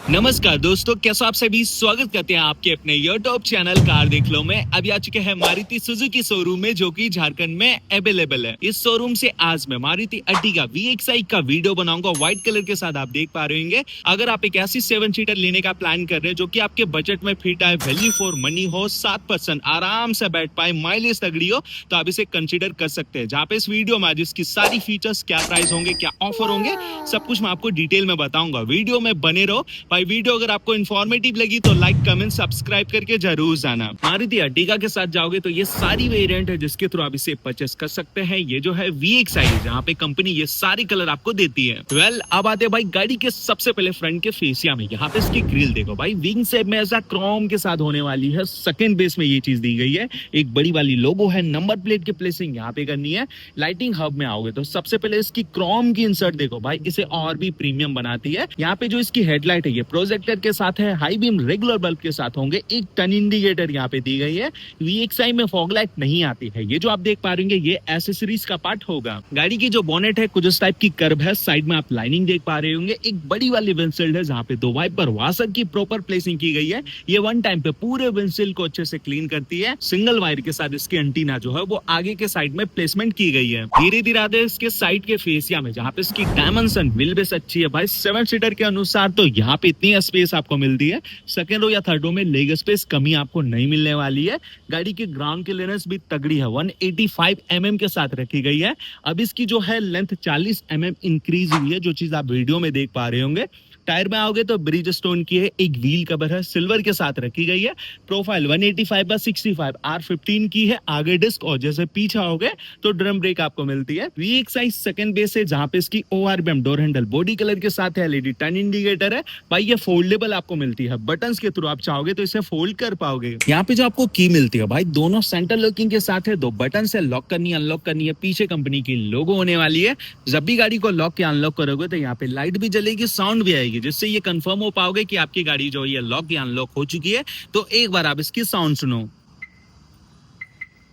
नमस्कार दोस्तों, कैसे आप सभी स्वागत करते हैं आपके अपने यूट्यूब चैनल कार देख लो में। अभी आ चुके हैं मारुति सुजुकी शोरूम में, जो कि झारखंड में अवेलेबल है। इस शोरूम से आज मैं मारुति अर्टिगा VXi का वीडियो बनाऊंगा व्हाइट कलर के साथ। आप देख पा रहे होंगे, अगर आप एक ऐसी 7 सीटर लेने का प्लान कर रहे हैं जो कि आपके बजट में फिट आए, वैल्यू फॉर मनी हो, 7% आराम से बैठ पाए, माइलेज तगड़ी हो, तो आप इसे कंसिडर कर सकते हैं। जहाँ पे इस वीडियो में आज इसकी सारी फीचर्स, क्या प्राइस होंगे, क्या ऑफर होंगे, सब कुछ मैं आपको डिटेल में बताऊंगा। वीडियो में बने रहो भाई। वीडियो अगर आपको इन्फॉर्मेटिव लगी तो लाइक, कमेंट, सब्सक्राइब करके जरूर जाना। मारुति अर्टिगा के साथ जाओगे तो ये सारी वेरिएंट है जिसके थ्रू आप इसे परचेस कर सकते हैं। ये जो है VXi, जहाँ पे कंपनी ये सारी कलर आपको देती है। अब आते हैं भाई गाड़ी के सबसे पहले फ्रंट के फेसिया में। यहाँ पे इसकी ग्रिल देखो भाई, विंग शेप में ऐसा क्रोम के साथ होने वाली है। सेकंड बेस में ये चीज दी गई है। एक बड़ी वाली लोगो है, नंबर प्लेट की प्लेसिंग यहाँ पे करनी है। लाइटिंग हब में आओगे तो सबसे पहले इसकी क्रोम की इंसर्ट देखो भाई, इसे और भी प्रीमियम बनाती है। यहाँ पे जो इसकी हेडलाइट है ये प्रोजेक्टर के साथ है, हाई बीम रेगुलर बल्ब के साथ होंगे। एक टर्न इंडिकेटर यहाँ पे दी गई है। VXi में फॉग लाइट नहीं आती है। ये जो आप देख पा रहे हैं ये एसेसरीज का पार्ट होगा। गाड़ी की जो बोनेट है कुछ इस टाइप की कर्व है। साइड में आप लाइनिंग देख पा रहे होंगे। एक बड़ी वाली विंडशील्ड है जहाँ पे 2 वाइपर वाशर की प्रॉपर प्लेसिंग की गई है। ये वन टाइम पे पूरे विंडशील्ड को अच्छे से क्लीन करती है। सिंगल वायर के साथ इसकी एंटीना जो है वो आगे के साइड में प्लेसमेंट की गई है। धीरे धीरे आते इसके साइड के फेसिया में, जहाँ पे इसकी डायमेंशन व्हील बेस अच्छी है भाई। 7 सीटर के अनुसार तो यहाँ पे इतनी स्पेस आपको मिलती है। सेकंड रो या थर्ड रो में लेग स्पेस कमी आपको नहीं मिलने वाली है। गाड़ी की ग्राउंड क्लियरेंस भी तगड़ी है, 185 mm के साथ रखी गई है। अब इसकी जो है लेंथ 40 mm इंक्रीज हुई है, जो चीज आप वीडियो में देख पा रहे होंगे। टायर में आओगे तो ब्रिज स्टोन की है। एक व्हील कवर है, सिल्वर के साथ रखी गई है। प्रोफाइल 185/65 R15 की है। आगे डिस्क और जैसे पीछे आओगे तो ड्रम ब्रेक आपको मिलती है। VXi सेकंड बेस है, जहां पे इसकी ORBM door handle body colour के साथ है। LED टर्न इंडिकेटर है भाई। ये फोल्डेबल आपको मिलती है। बटन्स के थ्रू आप चाहोगे तो इसे फोल्ड कर पाओगे। यहाँ पे जो आपको की मिलती है भाई, दोनों सेंटर लॉकिंग के साथ है। 2 बटन से लॉक करनी है, अनलॉक करनी है। पीछे कंपनी की लोगो होने वाली है। जब भी गाड़ी को लॉक या अनलॉक करोगे तो यहाँ पे लाइट भी जलेगी, साउंड भी आएगी, जिससे ये कंफर्म हो पाओगे कि आपकी गाड़ी जो है लॉक या अनलॉक हो चुकी है। तो एक बार आप इसकी साउंड सुनो,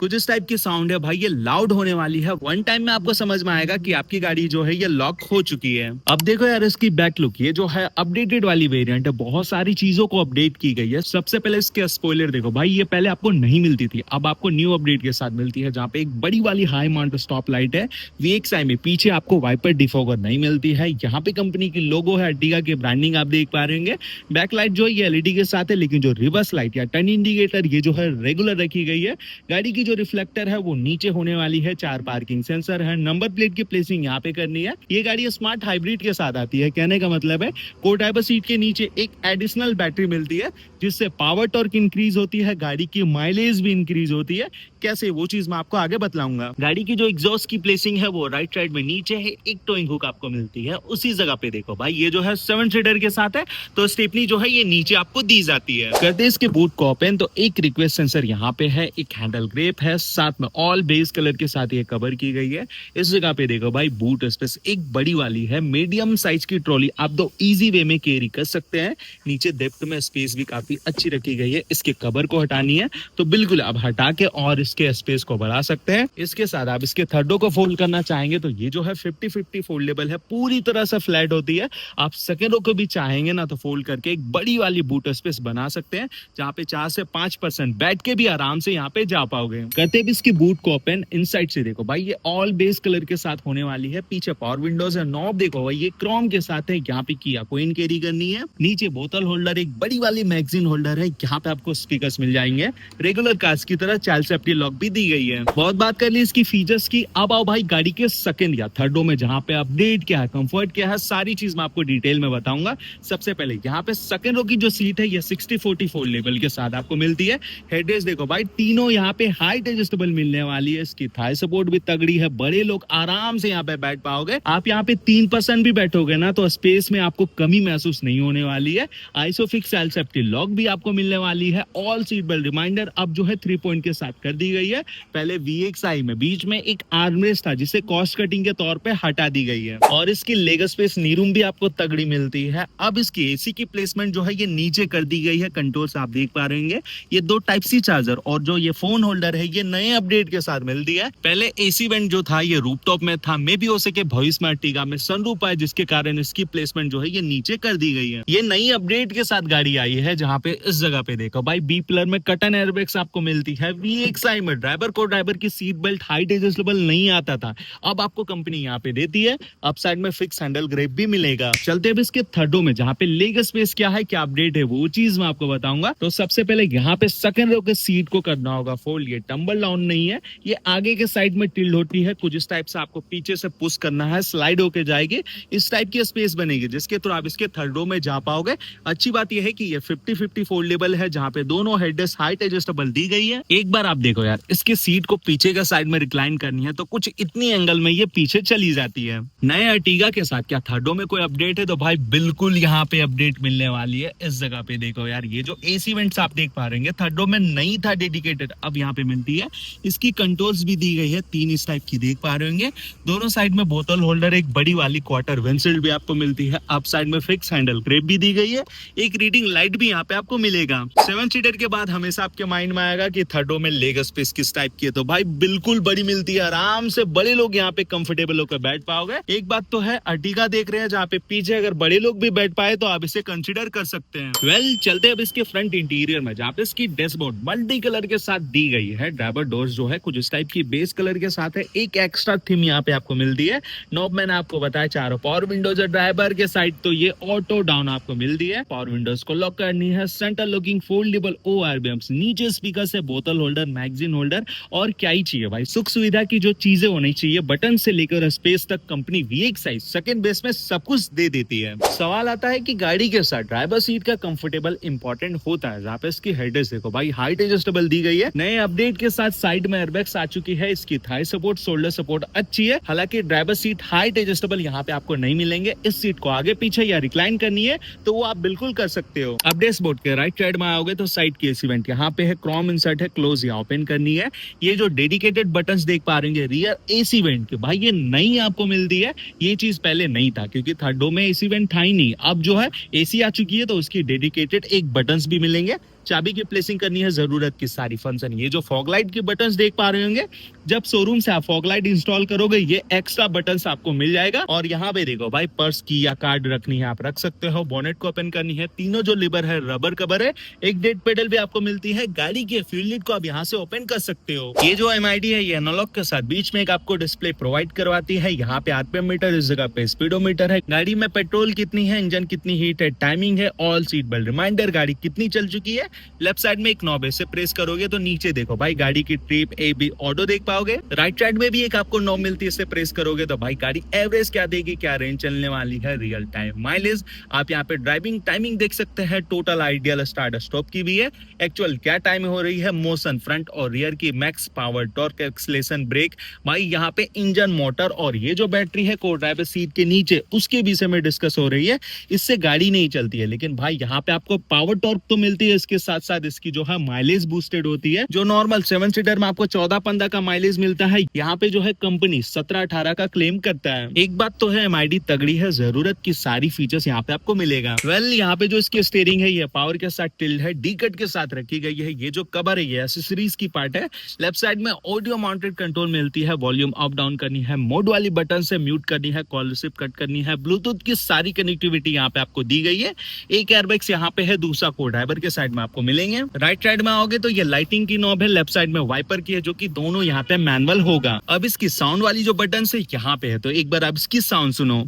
कुछ इस टाइप की साउंड है भाई। ये लाउड होने वाली है। वन टाइम में आपको समझ में आएगा कि आपकी गाड़ी जो है ये लॉक हो चुकी है। अब देखो यार इसकी बैक लुक, ये जो है अपडेटेड वाली वेरिएंट है। बहुत सारी चीजों को अपडेट की गई है। सबसे पहले इसके स्पॉइलर देखो भाई, ये पहले आपको नहीं मिलती थी, अब आपको न्यू अपडेट के साथ मिलती है। जहाँ पे एक बड़ी वाली हाई माउंट स्टॉप लाइट है। VXi में पीछे आपको वाइपर डिफॉगर नहीं मिलती है। यहाँ पे कंपनी की लोगो है, अर्टिगा की ब्रांडिंग आप देख पा रहे होंगे। बैक लाइट जो है ये LED के साथ है, लेकिन जो रिवर्स लाइट या टर्न इंडिकेटर ये जो है रेगुलर रखी गई है। गाड़ी की जो रिफ्लेक्टर है वो नीचे होने वाली है। 4 पार्किंग सेंसर है। नंबर प्लेट की प्लेसिंग यहाँ पे करनी है। ये गाड़ी स्मार्ट हाइब्रिड के साथ आती है। कहने का मतलब है को ड्राइवर सीट के नीचे एक एडिशनल बैटरी मिलती है, जिससे पावर टॉर्क इंक्रीज होती है, गाड़ी की माइलेज भी इंक्रीज होती है। कैसे, वो चीज मैं आपको आगे बतलाऊंगा। गाड़ी की जो एग्जॉस्ट की प्लेसिंग है वो राइट साइड में नीचे है। एक टोइंग हुक आपको मिलती है उसी जगह पे। देखो भाई, ये जो है 7 सीटर के साथ है, तो स्टेपनी जो है ये नीचे आपको दी जाती है। करते इसके बूट को ओपन तो एक रिक्वेस्ट सेंसर यहाँ पे है। एक हैंडल ग्रेप है, साथ में ऑल बेस कलर के साथ ये कवर की गई है। इस जगह पे देखो भाई, बूट स्पेस एक बड़ी वाली है। मीडियम साइज की ट्रॉली आप 2 इजी वे में कैरी कर सकते हैं। नीचे डेप्थ में स्पेस भी काफी अच्छी रखी गई है। इसके कवर को हटानी है तो बिल्कुल आप हटा के और इसके स्पेस को बढ़ा सकते हैं। इसके साथ आप इसके थर्डों को फोल्ड करना चाहेंगे तो ये जो है 50-50 फोल्डेबल है, पूरी तरह से फ्लैट होती है। आप सेकेंडों को भी चाहेंगे ना तो फोल्ड करके एक बड़ी वाली बूट स्पेस बना सकते हैं, जहाँ पे 4 से 5% बैठ के भी आराम से यहाँ पे जा पाओगे। करते भी इसकी बूट को ओपन, इनसाइड से देखो भाई, ये ऑल बेस कलर के साथ होने वाली है। पीछे पावर विंडोज है। नॉब देखो भाई, ये क्रोम के साथ है। यहाँ पे की आपको इन कैरी करनी है। नीचे बोतल होल्डर, एक बड़ी वाली मैगजीन होल्डर है। यहाँ पे आपको स्पीकर्स मिल जाएंगे। रेगुलर कार्स की तरह चाइल्ड सेफ्टी लॉक भी दी गई है। बहुत बात कर ली इसकी फीचर्स की। अब आओ भाई गाड़ी के सेकंड या थर्ड रो में, जहाँ पे अपडेट क्या है, कंफर्ट क्या है, सारी चीज मैं आपको डिटेल में बताऊंगा। सबसे पहले यहाँ पे सेकंड रो की जो सीट है ये 60-40 फोल्डेबल के साथ आपको मिलती है। हेडरेस्ट देखो भाई, तीनों यहाँ पे हाइट एडजस्टेबल मिलने वाली है। इसकी थाई सपोर्ट भी तगड़ी है। बड़े लोग आराम से यहाँ पे बैठ पाओगे। आप यहाँ पे 3% भी बैठोगे ना तो स्पेस में आपको कमी महसूस नहीं होने वाली है। आइसोफिक्स चाइल्ड सेफ्टी लॉक भी आपको मिलने वाली है। ऑल सीट बेल्ट रिमाइंडर अब जो है 3 पॉइंट के साथ कर दी दी गई है। पहले VXI में बीच में एक आर्मरेस्ट था जिसे कॉस्ट कटिंग के तौर पे हटा दी गई है और इसकी लेग स्पेस नी रूम भी आपको तगड़ी मिलती है। अब इसकी एसी की प्लेसमेंट जो है ये नीचे कर दी गई है, कंट्रोल्स आप देख पा रहे हैं। ये 2 टाइप सी चार्जर और जो ये फोन होल्डर है ये नए अपडेट के साथ मिलती है। पहले एसी वेंट जो था ये रूफटॉप में था, मे भी हो सके भविष्य में अर्टिगा में सनरूफ आए जिसके कारण इसकी प्लेसमेंट जो है ये नीचे कर दी गई है। ये नई अपडेट के साथ गाड़ी आई है जहाँ पे इस जगह पे देखो भाई बी पिलर में कटन एयरबैग्स आपको मिलती है। VXI में ड्राइवर की सीट बेल्ट हाइट एडजस्टेबल नहीं आता था, अब आपको कंपनी यहाँ पे देती है। अप साइड में फिक्स हैंडल ग्रिप भी मिलेगा। चलते अब इसके थर्डो में जहाँ पे लेग स्पेस क्या है, क्या अपडेट है वो चीज मैं आपको बताऊंगा। तो सबसे पहले यहाँ पे सेकंड रो के सीट को करना होगा फोल्ड। ये टम्बल डाउन नहीं है, ये आगे के साइड में टिल्ड होती है। कुछ इस टाइप से आपको पीछे से पुश करना है, स्लाइड होके जाएगी, इस टाइप की स्पेस बनेगी जिसके थ्रू आप इसके थर्ड रो में जा पाओगे। अच्छी बात यह है कि ये 50-50 फोल्डेबल है जहाँ पे दोनों हेडरेस्ट हाइट एडजस्टेबल दी गई है। एक बार आप देखो यार, इसके सीट को पीछे का साइड में रिक्लाइन करनी है तो कुछ इतनी एंगल में ये पीछे चली जाती है। नए अर्टिगा के साथ क्या थर्डो में कोई अपडेट है? तो भाई बिल्कुल यहाँ पे अपडेट मिलने वाली है। इस जगह पे देखो यार, ये जो एसी वेंट्स आप देख पा रहे हैं थर्डो में नहीं था डेडिकेटेड, अब यहाँ पे मिलती है। इसकी कंट्रोल्स भी दी गई है 3 इस टाइप की देख पा रहे होंगे। दोनों साइड में बोतल होल्डर, एक बड़ी वाली क्वार्टर विंडशील्ड भी आपको मिलती है। अप साइड में फिक्स हैंडल ग्रिप भी दी गई है। एक रीडिंग लाइट भी यहाँ पे आपको मिलेगा। 7 सीटर के बाद हमेशा आपके माइंड में आएगा कि थर्डो में लेग स्पेस किस टाइप की है, तो भाई बिल्कुल बड़ी मिलती है। आराम से बड़े लोग यहाँ पे कंफर्टेबल होकर बैठ पाओगे। एक बात तो है, अर्टिगा देख रहे हैं जहाँ पे पीछे अगर बड़े लोग भी बैठ पाए तो आप इसे कंसिडर कर सकते हैं। चलते अब इसके फ्रंट इंटीरियर में जहाँ पे इसकी डैशबोर्ड मल्टी कलर के साथ दी गई है। ड्राइवर डोर्स जो है कुछ इस टाइप की बेस कलर के साथ है। एक एक्स्ट्रा थीम यहाँ पे आपको मिलती है। नॉब मैंने आपको बताया चारों पावर विंडोज है। ड्राइवर के साइड तो ये ऑटो डाउन आपको मिलती है। पावर विंडोज को लॉक करनी है। सेंटर लॉकिंग फोल्डेबल ORBMs, नीचे स्पीकर से बोतल होल्डर, मैगजीन होल्डर, और क्या ही चाहिए भाई। सुख सुविधा की जो चीजें होनी चाहिए बटन से लेकर स्पेस तक कंपनी VXI सेकंड बेस में सब कुछ दे देती है। सवाल आता है कि गाड़ी के साथ ड्राइवर सीट का कंफर्टेबल इंपॉर्टेंट होता है। जहाँ पे इसकी हेडरेस्ट देखो भाई हाइट एडजस्टेबल दी गई है। नए अपडेट के साथ साइड में एयरबैग्स आ चुकी है। इसकी थाई सपोर्ट, शोल्डर सपोर्ट अच्छी है। हालांकि ड्राइवर सीट हाइट एडजस्टेबल यहाँ पे आपको नहीं मिलेंगे। इस सीट को आगे पीछे या रिक्लाइन करनी है तो वो आप बिल्कुल कर सकते हो। अब डैशबोर्ड के राइट साइड में आओगे तो साइड की एसी वेंट यहाँ पे है। क्रोम इंसर्ट है, क्लोज या ओपन करनी है। ये जो डेडिकेटेड बटन्स देख पा रहे हैं रियर एसी वेंट के, भाई ये नई आपको मिलती है। ये चीज पहले नहीं था क्योंकि थर्डो में एसी वेंट था ही नहीं। अब जो है एसी आ चुकी है तो उसकी डेडिकेटेड एक बटन्स भी मिलेंगे। चाबी की प्लेसिंग करनी है, जरूरत की सारी फंक्शन। ये जो फॉग लाइट की बटन्स देख पा रहे होंगे, जब शोरूम से आप फॉग लाइट इंस्टॉल करोगे ये एक्स्ट्रा बटन्स आपको मिल जाएगा। और यहाँ पे देखो भाई पर्स की या कार्ड रखनी है आप रख सकते हो। बोनेट को ओपन करनी है। तीनों जो लिवर है रबर कवर है। एक डेड पेडल भी आपको मिलती है। गाड़ी के फ्यूल लिड को आप यहाँ से ओपन कर सकते हो। ये जो MID है ये एनालॉग के साथ बीच में एक आपको डिस्प्ले प्रोवाइड करवाती है। यहाँ पे RPM मीटर, इस जगह पे स्पीडोमीटर है। गाड़ी में पेट्रोल कितनी है, इंजन कितनी हीट है, टाइमिंग है, ऑल सीट बेल्ट रिमाइंडर, गाड़ी कितनी चल चुकी है। लेफ्ट साइड में एक नॉब है, इसे प्रेस करोगे तो नीचे देखो भाई गाड़ी की ट्रिप AB ऑडो देख पाओगे। राइट साइड में भी एक आपको नॉब मिलती है, इसे प्रेस करोगे तो भाई गाड़ी एवरेज क्या देगी, क्या रेंज चलने वाली है, रियल टाइम माइलेज। आप यहाँ पे ड्राइविंग टाइमिंग देख सकते हैं। टोटल आइडियल स्टार्ट स्टॉप की भी है। एक्चुअल क्या टाइम हो रही है, मोशन फ्रंट और रियर की, max power, torque, acceleration, brake. भाई यहाँ पे इंजन, मोटर और ये जो बैटरी है को ड्राइवर सीट के नीचे उसके विषय में डिस्कस हो रही है। इससे गाड़ी नहीं चलती है लेकिन भाई यहाँ पे आपको पावर टॉर्क तो मिलती है। इसके साथ साथ इसकी जो है माइलेज बूस्टेड होती है। जो नॉर्मल 7 सीटर में आपको 14-15 का माइलेज मिलता है, यहाँ पे जो है कंपनी 17-18 का क्लेम करता है। एक बात तो है MID तगड़ी है, जरूरत की सारी फीचर्स यहाँ पे आपको मिलेगा। यहाँ पे जो इसकी स्टीयरिंग है ये पावर के साथ टिल्ड है, डी कट के साथ रखी गई है। ये जो कवर है ये एक्सेसरीज की पार्ट है। लेफ्ट साइड में ऑडियो माउंटेड कंट्रोल मिलती है। वॉल्यूम अप डाउन करनी है, मोड वाली बटन से म्यूट करनी है, कॉल रिसीव कट करनी है। ब्लूटूथ की सारी कनेक्टिविटी यहाँ पे आपको दी गई है। एक एयरबैग्स यहाँ पे है, दूसरा को ड्राइवर के साइड में आपको मिलेंगे। राइट साइड में आओगे तो ये लाइटिंग की नॉब है। लेफ्ट साइड में वाइपर की है जो कि दोनों यहाँ पे मैनुअल होगा। अब इसकी साउंड वाली जो बटन है यहाँ पे है, तो एक बार आप इसकी साउंड सुनो।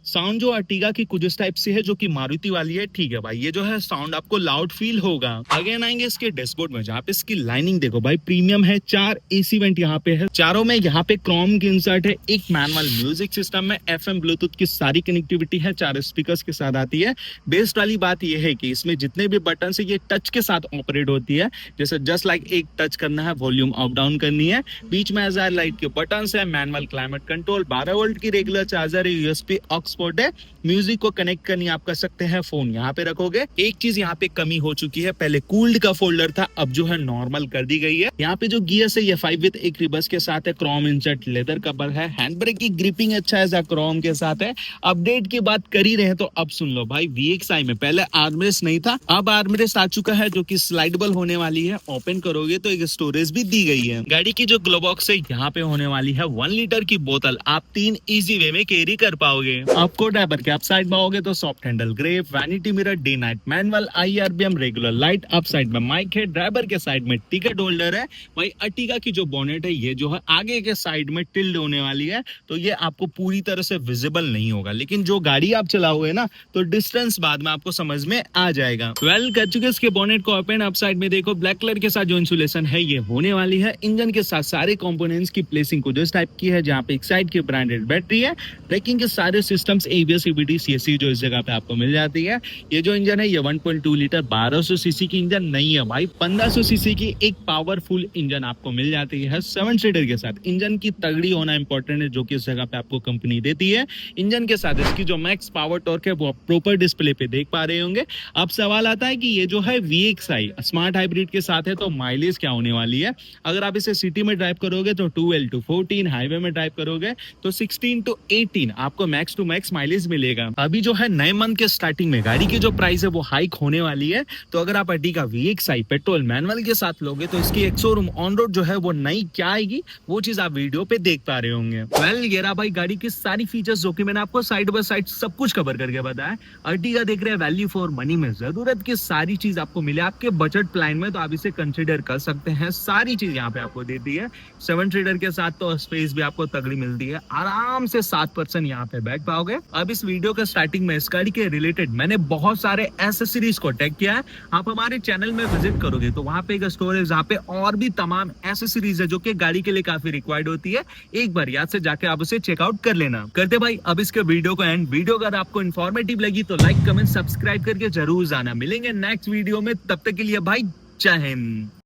साउंड जो अर्टिगा की कुछ इस टाइप से है जो कि मारुति वाली है। ठीक है भाई, ये जो है साउंड आपको लाउड फील होगा। अगेन आएंगे इसके डैशबोर्ड में जहाँ पे इसकी लाइनिंग देखो भाई प्रीमियम है। 4 एसी वेंट यहाँ पे है। चारों में यहाँ पे क्रोम की इंसर्ट है। एक मैनुअल म्यूजिक सिस्टम में FM ब्लूटूथ की सारी कनेक्टिविटी है। 4 स्पीकर्स के साथ आती है। बेस्ट वाली बात यह है कि इसमें जितने भी बटन है ये टच के साथ ऑपरेट होती है। जैसे जस्ट लाइक एक टच करना है, वॉल्यूम अप डाउन करनी है। बीच में एजाइल लाइट के बटन है, मैनुअल क्लाइमेट कंट्रोल, 12 वोल्ट की रेगुलर चार्जर है, USB ऑक्स पोर्ट है, म्यूजिक को कनेक्ट करनी आप कर सकते हैं, फोन यहाँ पे रखोगे। एक चीज यहाँ पे कमी हो चुकी है, पहले कूल्ड का फोल्डर था, अब जो है नॉर्मल कर दी गई है। यहाँ पे जो गियर्स है ये 5 विद एक रिबस के साथ है, क्रोम इंसर्ट लेदर कवर है, हैंड ब्रेक की ग्रिपिंग अच्छा है, क्रोम के साथ है। अपडेट की बात कर ही रहे हैं तो अब सुन लो भाई, VXi में पहले आर्मरेस्ट नहीं था, अब आर्मरेस्ट आ चुका है जो कि स्लाइडेबल होने वाली है। ओपन करोगे तो एक स्टोरेज भी दी गई है। गाड़ी की जो ग्लो बॉक्स है यहाँ पे होने वाली है 1 लीटर की बोतल, आप 3 इजी वे में कैरी कर पाओगे। आपको ड्राइवर के अप साइड में आओगे तो soft handle grip, vanity mirror, day night manual, IRBM regular light, up side में माइक है, ड्राइवर के साइड में टिकट होल्डर है। वही अर्टिगा की जो बोनेट है ये जो है आगे के साइड में टिल्ड होने वाली है, तो ये आपको पूरी तरह से विजिबल नहीं होगा, लेकिन जो गाड़ी आप चलाओगे ना तो डिस्टेंस बाद में आपको समझ में आ जाएगा। वेल कर चुके इसके बोनेट को ओपन, अप साइड में देखो ब्लैक कलर के साथ जो इंसुलेशन है ये होने वाली है। इंजन के साथ सारे कंपोनेंट्स की प्लेसिंग कुछ इस टाइप की है, जहाँ पे एक साइड की ब्रांडेड बैटरी है। ब्रेकिंग के सारे सिस्टम्स ABS, CVT, CSC जो इस जगह पे आपको मिल जाती है। ये जो इंजन है ये 1.2 लीटर 1200 सीसी की इंजन नहीं है भाई, 1500 सीसी की एक पावरफुल इंजन आपको मिल जाती है 7 सीटर के साथ। इंजन की तगड़ी होना इंपॉर्टेंट है, जो कि इस जगह पे आपको कंपनी देती है। इंजन के साथ इसकी जो मैक्स पावर टॉर्क है वो प्रॉपर डिस्प्ले पे देख पा रहे होंगे। अब सवाल आता है कि ये जो है VXi स्मार्ट हाइब्रिड के साथ है तो माइलेज क्या होने वाली है। अगर आप इसे सिटी में ड्राइव करोगे तो 12 to 14, हाईवे में ड्राइव करोगे तो 16 to 18 आपको मैक्स टू मैक्स माइलेज मिलेगा। अभी जो है नए मंथ के स्टार्टिंग में गाड़ी की जो प्राइस है वो हाइक होने वाली है, तो अगर आप अर्टिगा VXi पेट्रोल मैनुअल के साथ लोगे तो इसकी एक्सोरूम ऑन रोड जो है वो नई क्या आएगी वो चीज आप वीडियो पे देख पा रहे होंगे। वेल ये रहा भाई गाड़ी की सारी फीचर्स जो कि मैंने आपको साइड बाय साइड सब कुछ कवर करके बताया। अर्टिगा देख रहे हैं वैल्यू फॉर मनी में, जरूरत की सारी चीज आपको मिले आपके बजट प्लान में, तो आप इसे कंसिडर कर सकते हैं। सारी चीज यहाँ पे आपको देती है। 7 सीटर के साथ तो स्पेस भी आपको तगड़ी मिलती है, आराम से 7 पर्सन यहाँ पे बैठ पाओगे। अब इस वीडियो के स्टार्टिंग में इस गाड़ी के रिलेटेड मैंने बहुत सारे एसेसरीज को टैग किया है। आप हमारे चैनल में विजिट करोगे तो वहां पे एक स्टोरेज, जहाँ पे और भी तमाम एसेसरीज है जो कि गाड़ी के लिए काफी रिक्वायर्ड होती है। एक बार याद से जाके आप उसे चेकआउट कर लेना। करते भाई अब इसके वीडियो को एंड। वीडियो अगर आपको इन्फॉर्मेटिव लगी तो लाइक, कमेंट, सब्सक्राइब करके जरूर जाना। मिलेंगे नेक्स्ट वीडियो में, तब तक के लिए भाई जय हिंद।